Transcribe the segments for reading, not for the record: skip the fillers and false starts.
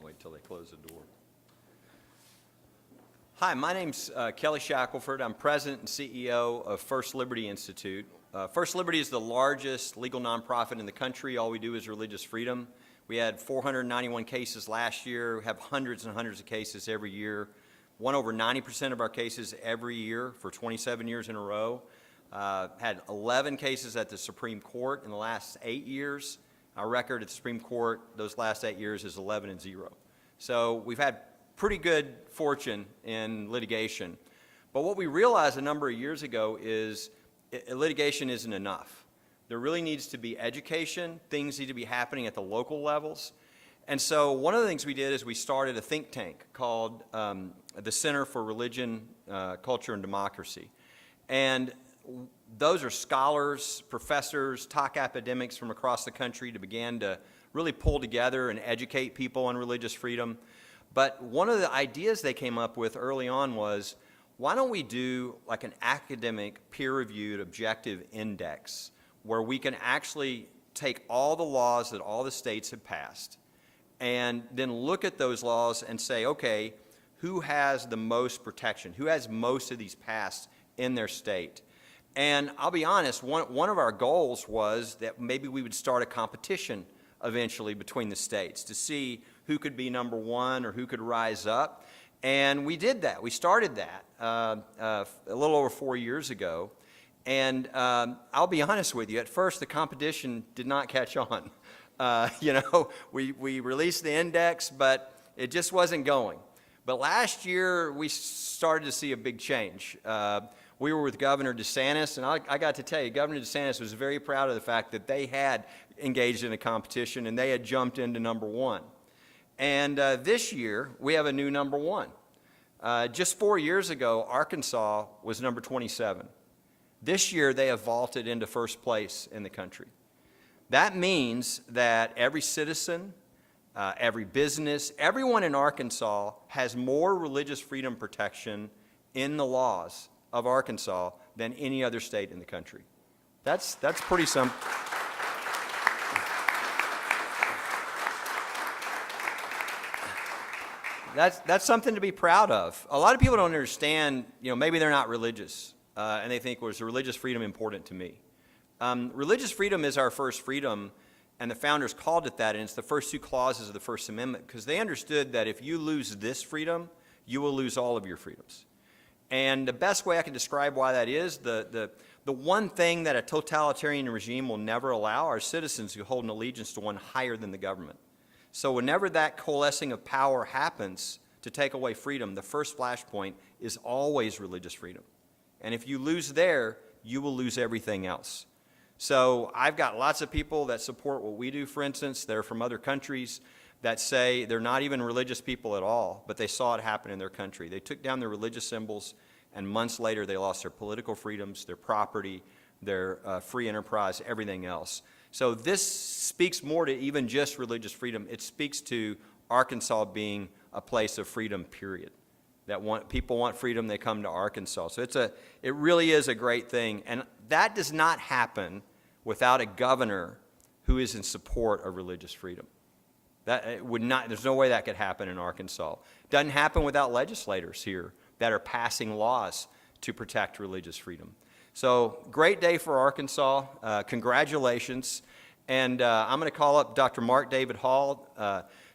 Until they close the door. Hi, my name's Kelly Shackelford. I'm president and CEO of First Liberty Institute. First Liberty is the largest legal nonprofit in the country. All we do is religious freedom. We had 491 cases last year. We have hundreds and hundreds of cases every year. Won over 90% of our cases every year for 27 years in a row. Had 11 cases at the Supreme Court in the last 8 years. Our record at the Supreme Court those last 8 years is 11-0. So we've had pretty good fortune in litigation. But what we realized a number of years ago is litigation isn't enough. There really needs to be education. Things need to be happening at the local levels. And so one of the things we did is we started a think tank called the Center for Religion, Culture, and Democracy. And those are scholars, professors, top academics from across the country to begin to really pull together and educate people on religious freedom. But one of the ideas they came up with early on was, why don't we do like an academic, peer-reviewed, objective index where we can actually take all the laws that all the states have passed and then look at those laws and say, okay, who has the most protection? Who has most of these passed in their state? And I'll be honest, one of our goals was that maybe we would start a competition eventually between the states to see who could be number one or who could rise up. And we did that. We started that a little over 4 years ago. And I'll be honest with you, at first the competition did not catch on. We released the index, but it just wasn't going. But last year, we started to see a big change. We were with Governor DeSantis, and I got to tell you, Governor DeSantis was very proud of the fact that they had engaged in a competition and they had jumped into number one. And this year, we have a new number one. Just 4 years ago, Arkansas was number 27. This year, they have vaulted into first place in the country. That means that every citizen, every business, everyone in Arkansas has more religious freedom protection in the laws of Arkansas than any other state in the country. That's pretty simple. That's something to be proud of. A lot of people don't understand, maybe they're not religious, and they think, well, is religious freedom important to me? Religious freedom is our first freedom, and the founders called it that, and it's the first two clauses of the First Amendment, because they understood that if you lose this freedom, you will lose all of your freedoms. And the best way I can describe why that is, the one thing that a totalitarian regime will never allow are citizens who hold an allegiance to one higher than the government. So whenever that coalescing of power happens to take away freedom, the first flashpoint is always religious freedom. And if you lose there, you will lose everything else. So I've got lots of people that support what we do, for instance. They're from other countries that say they're not even religious people at all, but they saw it happen in their country. They took down their religious symbols, and months later they lost their political freedoms, their property, their free enterprise, everything else. So this speaks more to even just religious freedom. It speaks to Arkansas being a place of freedom, period. People want freedom, they come to Arkansas. So it really is a great thing. And that does not happen without a governor who is in support of religious freedom. There's no way that could happen in Arkansas. Doesn't happen without legislators here that are passing laws to protect religious freedom. So great day for Arkansas. Congratulations. And I'm going to call up Dr. Mark David Hall.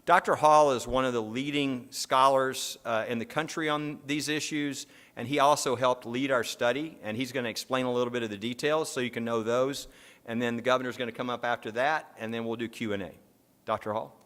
Dr. Hall is one of the leading scholars in the country on these issues, and he also helped lead our study, and he's going to explain a little bit of the details so you can know those. And then the governor's going to come up after that, and then we'll do Q&A. Dr. Hall.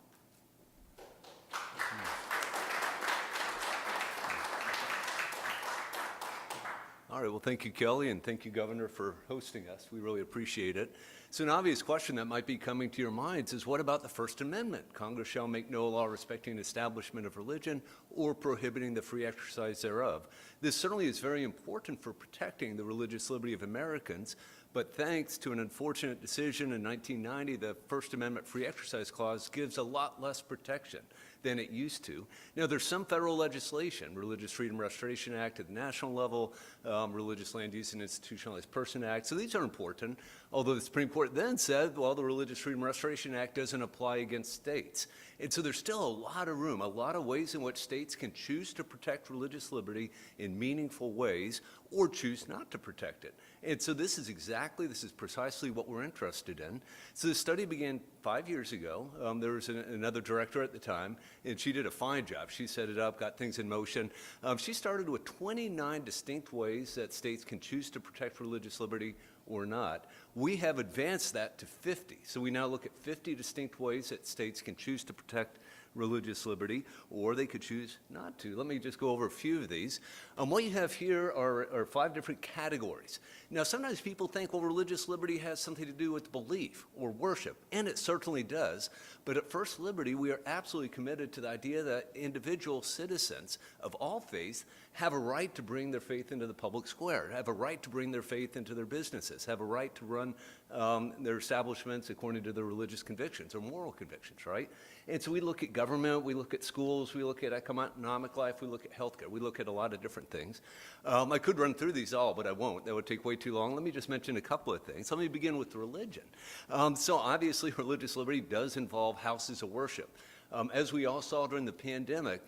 All right, well, thank you, Kelly, and thank you, Governor, for hosting us. We really appreciate it. So an obvious question that might be coming to your minds is, what about the First Amendment? Congress shall make no law respecting establishment of religion or prohibiting the free exercise thereof. This certainly is very important for protecting the religious liberty of Americans, but thanks to an unfortunate decision in 1990, the First Amendment Free Exercise Clause gives a lot less protection than it used to. Now, there's some federal legislation, Religious Freedom Restoration Act at the national level, Religious Land Use and Institutionalized Person Act. So these are important, although the Supreme Court then said, well, the Religious Freedom Restoration Act doesn't apply against states. And so there's still a lot of room, a lot of ways in which states can choose to protect religious liberty in meaningful ways or choose not to protect it. And so this is precisely what we're interested in. So the study began 5 years ago. There was another director at the time, and she did a fine job. She set it up, got things in motion. She started with 29 distinct ways that states can choose to protect religious liberty or not. We have advanced that to 50. So we now look at 50 distinct ways that states can choose to protect religious liberty, or they could choose not to. Let me just go over a few of these. What you have here are 5 different categories. Now, sometimes people think, well, religious liberty has something to do with belief or worship, and it certainly does. But at First Liberty, we are absolutely committed to the idea that individual citizens of all faiths have a right to bring their faith into the public square, have a right to bring their faith into their businesses, have a right to run their establishments according to their religious convictions or moral convictions, right? And so we look at government, we look at schools, we look at economic life, we look at healthcare, we look at a lot of different things. I could run through these all, but I won't. That would take way too long. Let me just mention a couple of things. Let me begin with religion. So obviously religious liberty does involve houses of worship. As we all saw during the pandemic,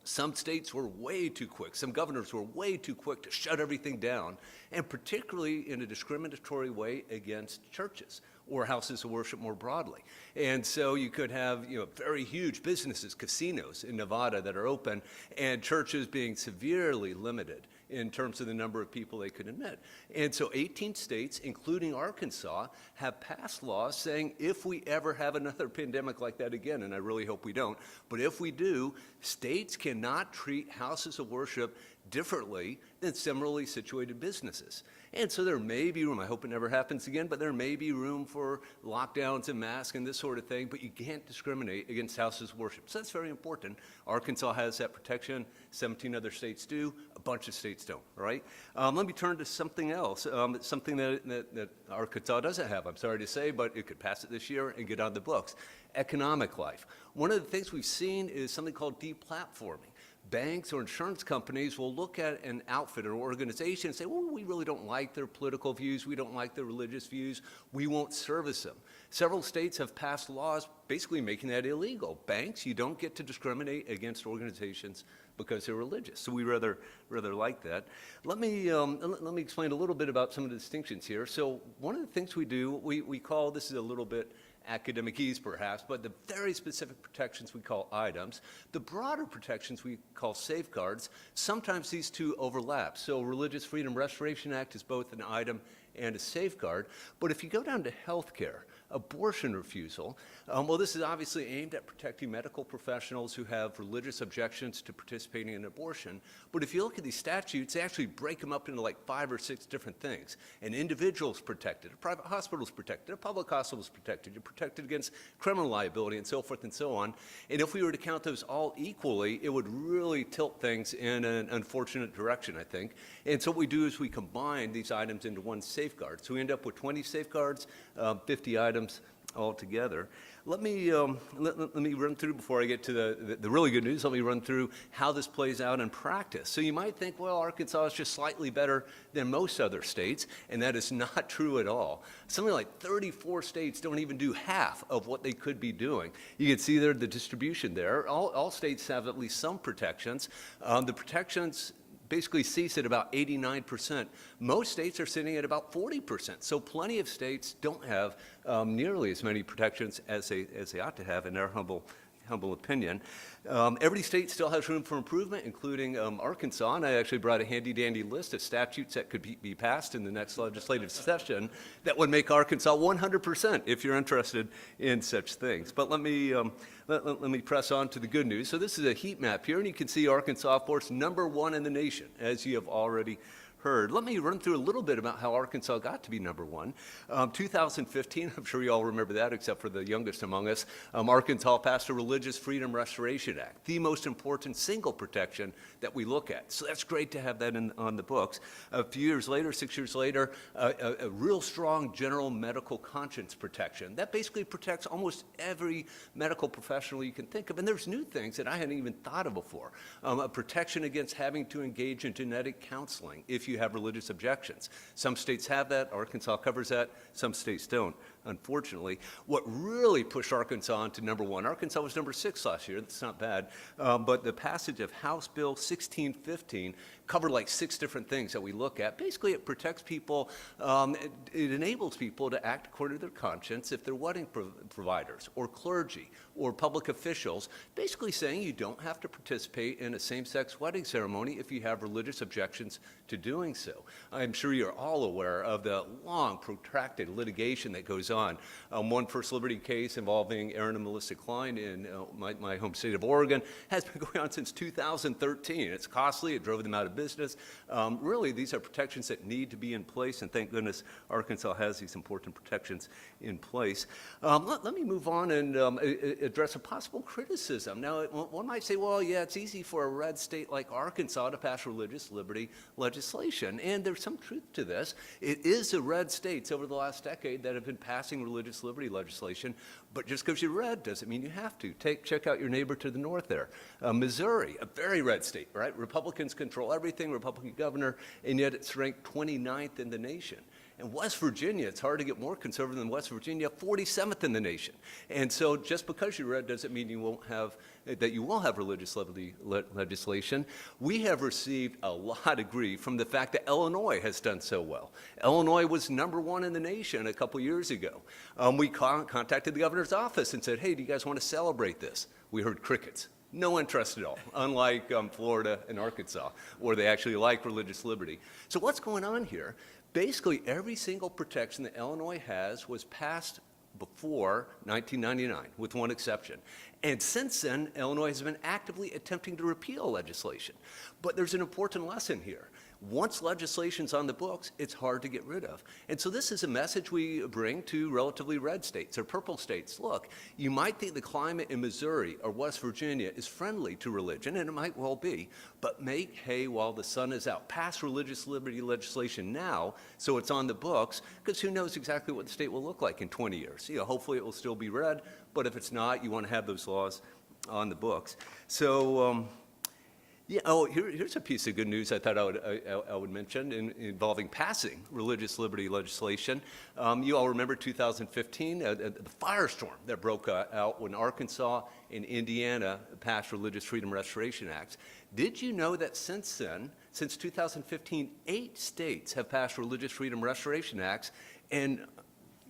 some states were way too quick, some governors were way too quick to shut everything down, and particularly in a discriminatory way against churches or houses of worship more broadly. And so you could have very huge businesses, casinos in Nevada that are open, and churches being severely limited in terms of the number of people they could admit. And so 18 states, including Arkansas, have passed laws saying if we ever have another pandemic like that again, and I really hope we don't, but if we do, states cannot treat houses of worship differently than similarly situated businesses. And so there may be room, I hope it never happens again, but there may be room for lockdowns and masks and this sort of thing, but you can't discriminate against houses of worship. So that's very important. Arkansas has that protection, 17 other states do, a bunch of states don't, right? Let me turn to something else, something that Arkansas doesn't have, I'm sorry to say, but it could pass it this year and get on the books. Economic life. One of the things we've seen is something called deplatforming. banks or insurance companies will look at an outfit or organization and say, well, we really don't like their political views, we don't like their religious views, we won't service them. Several states have passed laws basically making that illegal. Banks, you don't get to discriminate against organizations because they're religious. So we rather like that. Let me explain a little bit about some of the distinctions here. So one of the things we do, we call, this is a little bit academic-ese perhaps, but the very specific protections we call items. The broader protections we call safeguards. Sometimes these two overlap. So Religious Freedom Restoration Act is both an item and a safeguard. But if you go down to health care, abortion refusal, well, this is obviously aimed at protecting medical professionals who have religious objections to participating in abortion. But if you look at these statutes, they actually break them up into like 5 or 6 different things. An individual's protected, a private hospital's protected, a public hospital's protected, you're protected against criminal liability and so forth and so on. And if we were to count those all equally, it would really tilt things in an unfortunate direction, I think. And so what we do is we combine these items into one safeguard. So we end up with 20 safeguards, 50 items altogether. Let me run through, before I get to the really good news, let me run through how this plays out in practice. So you might think, well, Arkansas is just slightly better than most other states, and that is not true at all. Something like 34 states don't even do half of what they could be doing. You can see there the distribution there. All states have at least some protections. The protections basically cease at about 89%. Most states are sitting at about 40%. So plenty of states don't have nearly as many protections as they ought to have, in their humble opinion. Every state still has room for improvement, including Arkansas, and I actually brought a handy-dandy list of statutes that could be passed in the next legislative session that would make Arkansas 100% if you're interested in such things. But let me press on to the good news. So this is a heat map here, and you can see Arkansas, of course, #1 in the nation, as you have already heard. Let me run through a little bit about how Arkansas got to be #1. 2015, I'm sure you all remember that, except for the youngest among us, Arkansas passed a Religious Freedom Restoration Act, the most important single protection that we look at. So that's great to have that on the books. A few years later, 6 years later, a real strong general medical conscience protection. That basically protects almost every medical professional you can think of. And there's new things that I hadn't even thought of before. A protection against having to engage in genetic counseling if you have religious objections. Some states have that. Arkansas covers that. Some states don't, unfortunately. What really pushed Arkansas into #1, Arkansas was #6 last year. That's not bad. But the passage of House Bill 1615 covered like 6 different things that we look at. Basically, it protects people, it enables people to act according to their conscience if they're wedding providers or clergy or public officials, basically saying you don't have to participate in a same-sex wedding ceremony if you have religious objections to doing so. I'm sure you're all aware of the long, protracted litigation that goes on. One First Liberty case involving Aaron and Melissa Klein in my home state of Oregon has been going on since 2013. It's costly. It drove them out of business. Really, these are protections that need to be in place, and thank goodness Arkansas has these important protections in place. Let me move on and address a possible criticism. Now, one might say, well, yeah, it's easy for a red state like Arkansas to pass religious liberty legislation, and there's some truth to this. It is the red states over the last decade that have been passing religious liberty legislation, but just because you're red doesn't mean you have to. Check out your neighbor to the north there. Missouri, a very red state, right? Republicans control everything, Republican governor, and yet it's ranked 29th in the nation. And West Virginia, it's hard to get more conservative than West Virginia, 47th in the nation. And so just because you're red doesn't mean you won't have, that you will have religious liberty legislation. We have received a lot of grief from the fact that Illinois has done so well. Illinois was #1 in the nation a couple years ago. We contacted the governor's office and said, hey, do you guys want to celebrate this? We heard crickets. No interest at all, unlike Florida and Arkansas, where they actually like religious liberty. So what's going on here? Basically, every single protection that Illinois has was passed before 1999, with one exception. And since then, Illinois has been actively attempting to repeal legislation. But there's an important lesson here. Once legislation's on the books, it's hard to get rid of. And so this is a message we bring to relatively red states or purple states. Look, you might think the climate in Missouri or West Virginia is friendly to religion, and it might well be, but make hay while the sun is out. Pass religious liberty legislation now so it's on the books, because who knows exactly what the state will look like in 20 years. Hopefully it will still be red, but if it's not, you want to have those laws on the books. So Yeah, here's a piece of good news I thought I would mention involving passing religious liberty legislation. You all remember 2015, the firestorm that broke out when Arkansas and Indiana passed Religious Freedom Restoration Acts. Did you know that since then, since 2015, 8 states have passed Religious Freedom Restoration Acts, and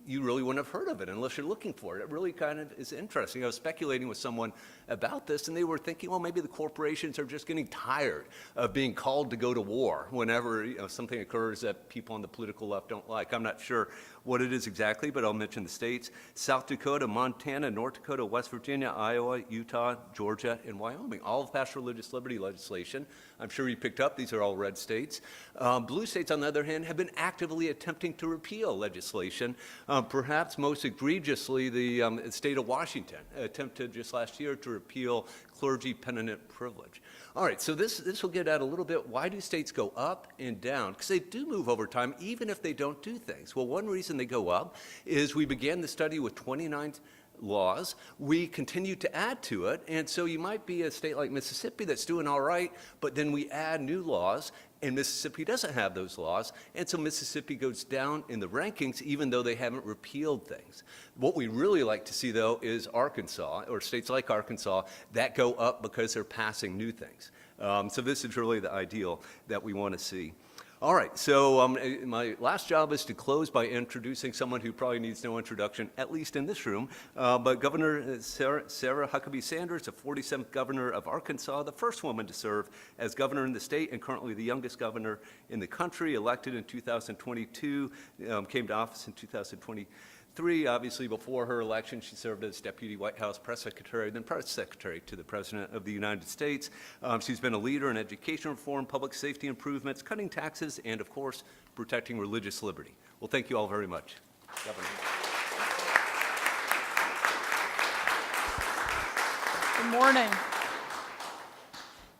you really wouldn't have heard of it unless you're looking for it. It really kind of is interesting. I was speculating with someone about this, and they were thinking, well, maybe the corporations are just getting tired of being called to go to war whenever something occurs that people on the political left don't like. I'm not sure what it is exactly, but I'll mention the states: South Dakota, Montana, North Dakota, West Virginia, Iowa, Utah, Georgia, and Wyoming. All have passed religious liberty legislation. I'm sure you picked up, these are all red states. Blue states, on the other hand, have been actively attempting to repeal legislation. Perhaps most egregiously, the state of Washington attempted just last year to repeal clergy penitent privilege. All right, so this will get at a little bit, why do states go up and down? Because they do move over time, even if they don't do things. Well, one reason they go up is we began the study with 29 laws. We continue to add to it, and so you might be a state like Mississippi that's doing all right, but then we add new laws, and Mississippi doesn't have those laws, and so Mississippi goes down in the rankings even though they haven't repealed things. What we really like to see, though, is Arkansas, or states like Arkansas, that go up because they're passing new things. So this is really the ideal that we want to see. All right, so my last job is to close by introducing someone who probably needs no introduction, at least in this room, but Governor Sarah Huckabee Sanders, the 47th governor of Arkansas, the first woman to serve as governor in the state and currently the youngest governor in the country, elected in 2022, came to office in 2023. Obviously, before her election, she served as Deputy White House Press Secretary, then Press Secretary to the President of the United States. She's been a leader in education reform, public safety improvements, cutting taxes, and, of course, protecting religious liberty. Well, thank you all very much. Governor. Good morning.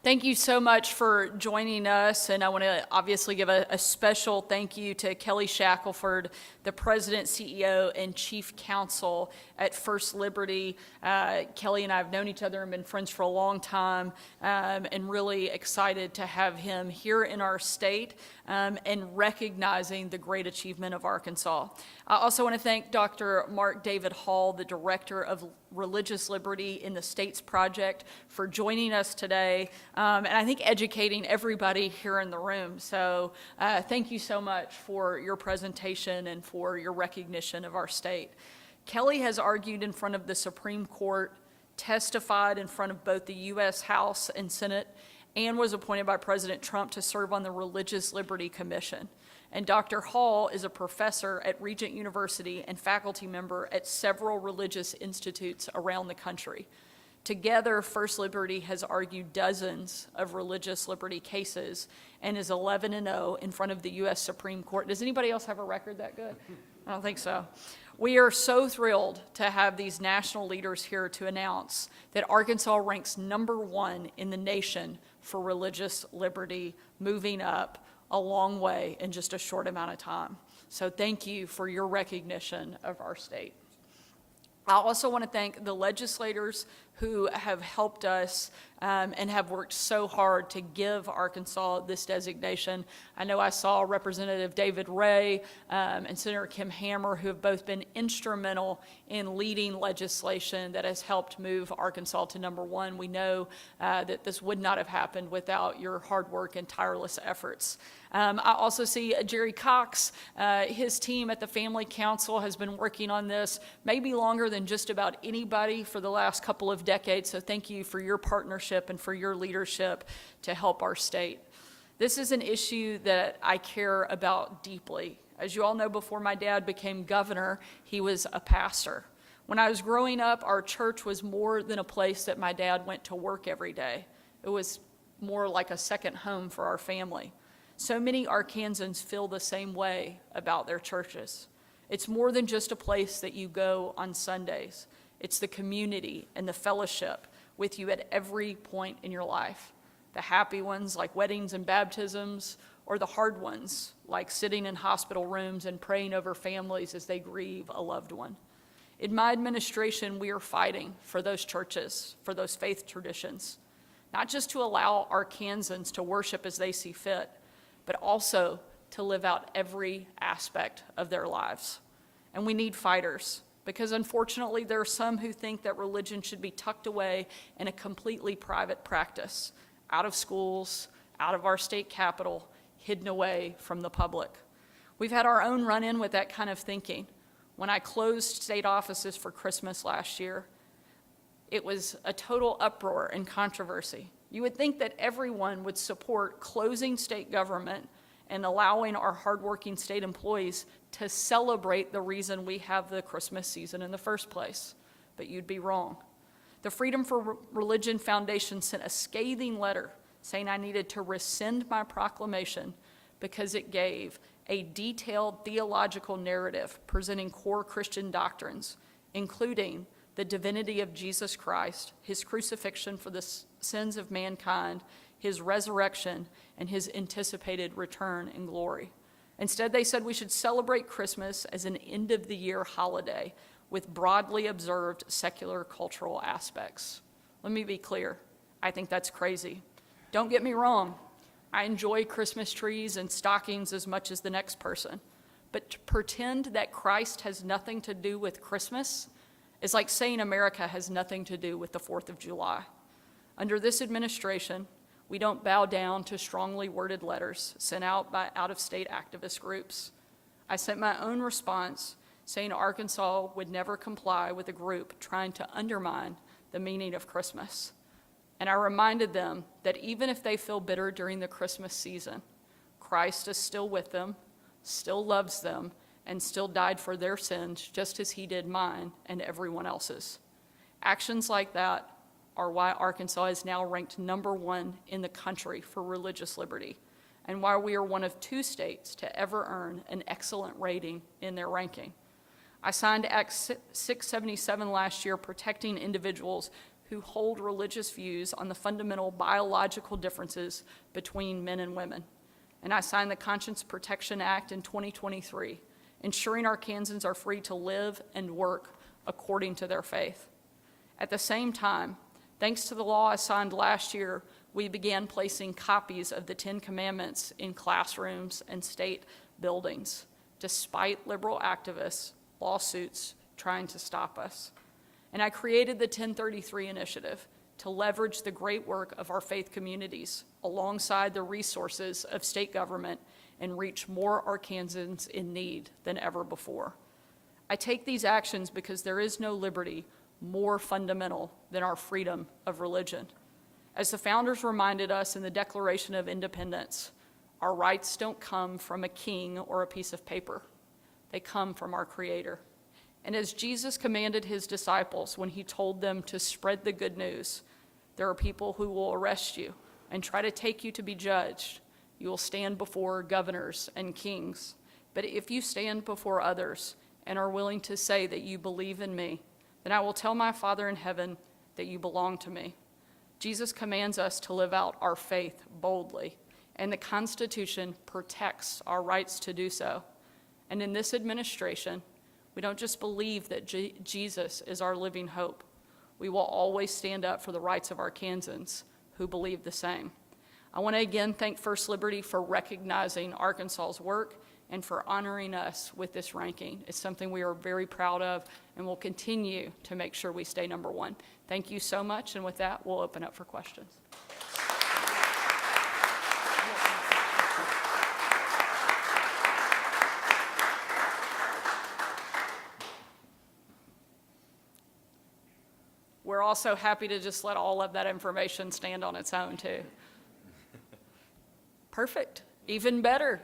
Thank you so much for joining us, and I want to obviously give a special thank you to Kelly Shackelford, the President, CEO, and Chief Counsel at First Liberty. Kelly and I have known each other and been friends for a long time, and really excited to have him here in our state and recognizing the great achievement of Arkansas. I also want to thank Dr. Mark David Hall, the Director of Religious Liberty in the States Project, for joining us today, and I think educating everybody here in the room. So thank you so much for your presentation and for your recognition of our state. Kelly has argued in front of the Supreme Court, testified in front of both the U.S. House and Senate, and was appointed by President Trump to serve on the Religious Liberty Commission. And Dr. Hall is a professor at Regent University and faculty member at several religious institutes around the country. Together, First Liberty has argued dozens of religious liberty cases and is 11-0 in front of the U.S. Supreme Court. Does anybody else have a record that good? I don't think so. We are so thrilled to have these national leaders here to announce that Arkansas ranks #1 in the nation for religious liberty, moving up a long way in just a short amount of time. So thank you for your recognition of our state. I also want to thank the legislators who have helped us and have worked so hard to give Arkansas this designation. I know I saw Representative David Ray and Senator Kim Hammer, who have both been instrumental in leading legislation that has helped move Arkansas to #1. We know that this would not have happened without your hard work and tireless efforts. I also see Jerry Cox. His team at the Family Council has been working on this maybe longer than just about anybody for the last couple of decades, so thank you for your partnership and for your leadership to help our state. This is an issue that I care about deeply. As you all know, before my dad became governor, he was a pastor. When I was growing up, our church was more than a place that my dad went to work every day. It was more like a second home for our family. So many Arkansans feel the same way about their churches. It's more than just a place that you go on Sundays. It's the community and the fellowship with you at every point in your life. The happy ones like weddings and baptisms, or the hard ones like sitting in hospital rooms and praying over families as they grieve a loved one. In my administration, we are fighting for those churches, for those faith traditions. not just to allow Arkansans to worship as they see fit, but also to live out every aspect of their lives. And we need fighters, because unfortunately there are some who think that religion should be tucked away in a completely private practice, out of schools, out of our state capitol, hidden away from the public. We've had our own run-in with that kind of thinking. When I closed state offices for Christmas last year, it was a total uproar and controversy. You would think that everyone would support closing state government and allowing our hardworking state employees to celebrate the reason we have the Christmas season in the first place. But you'd be wrong. The Freedom for Religion Foundation sent a scathing letter saying I needed to rescind my proclamation because it gave a detailed theological narrative presenting core Christian doctrines, including the divinity of Jesus Christ, his crucifixion for the sins of mankind, his resurrection, and his anticipated return in glory. Instead, they said we should celebrate Christmas as an end-of-the-year holiday with broadly observed secular cultural aspects. Let me be clear. I think that's crazy. Don't get me wrong. I enjoy Christmas trees and stockings as much as the next person. But to pretend that Christ has nothing to do with Christmas is like saying America has nothing to do with the 4th of July. Under this administration, we don't bow down to strongly worded letters sent out by out-of-state activist groups. I sent my own response saying Arkansas would never comply with a group trying to undermine the meaning of Christmas. And I reminded them that even if they feel bitter during the Christmas season, Christ is still with them, still loves them, and still died for their sins just as he did mine and everyone else's. Actions like that are why Arkansas is now ranked #1 in the country for religious liberty, and why we are one of 2 states to ever earn an excellent rating in their ranking. I signed Act 677 last year, protecting individuals who hold religious views on the fundamental biological differences between men and women. And I signed the Conscience Protection Act in 2023, ensuring Arkansans are free to live and work according to their faith. At the same time, thanks to the law I signed last year, we began placing copies of the 10 Commandments in classrooms and state buildings, despite liberal activists, lawsuits trying to stop us. And I created the 1033 initiative to leverage the great work of our faith communities alongside the resources of state government and reach more Arkansans in need than ever before. I take these actions because there is no liberty more fundamental than our freedom of religion. As the founders reminded us in the Declaration of Independence, our rights don't come from a king or a piece of paper. They come from our Creator. And as Jesus commanded his disciples when he told them to spread the good news, there are people who will arrest you and try to take you to be judged. You will stand before governors and kings. But if you stand before others and are willing to say that you believe in me, then I will tell my Father in heaven that you belong to me. Jesus commands us to live out our faith boldly, and the Constitution protects our rights to do so. And in this administration, we don't just believe that Jesus is our living hope. We will always stand up for the rights of Arkansans who believe the same. I want to again thank First Liberty for recognizing Arkansas's work and for honoring us with this ranking. It's something we are very proud of and will continue to make sure we stay #1. Thank you so much, and with that, we'll open up for questions. We're also happy to just let all of that information stand on its own, too. Perfect. Even better.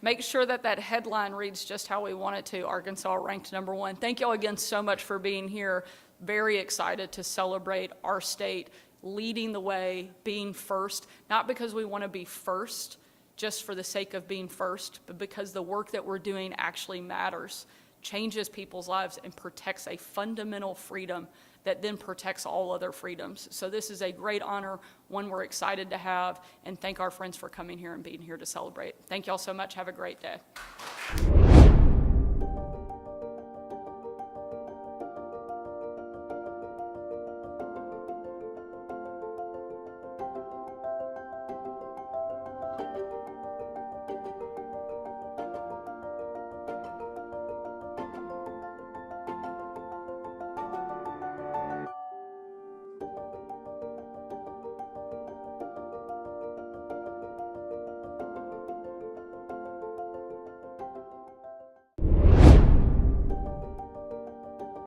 Make sure that that headline reads just how we want it to. Arkansas ranked #1. Thank y'all again so much for being here. Very excited to celebrate our state leading the way, being first, not because we want to be first just for the sake of being first, but because the work that we're doing actually matters, changes people's lives, and protects a fundamental freedom that then protects all other freedoms. So this is a great honor, one we're excited to have, and thank our friends for coming here and being here to celebrate. Thank y'all so much. Have a great day.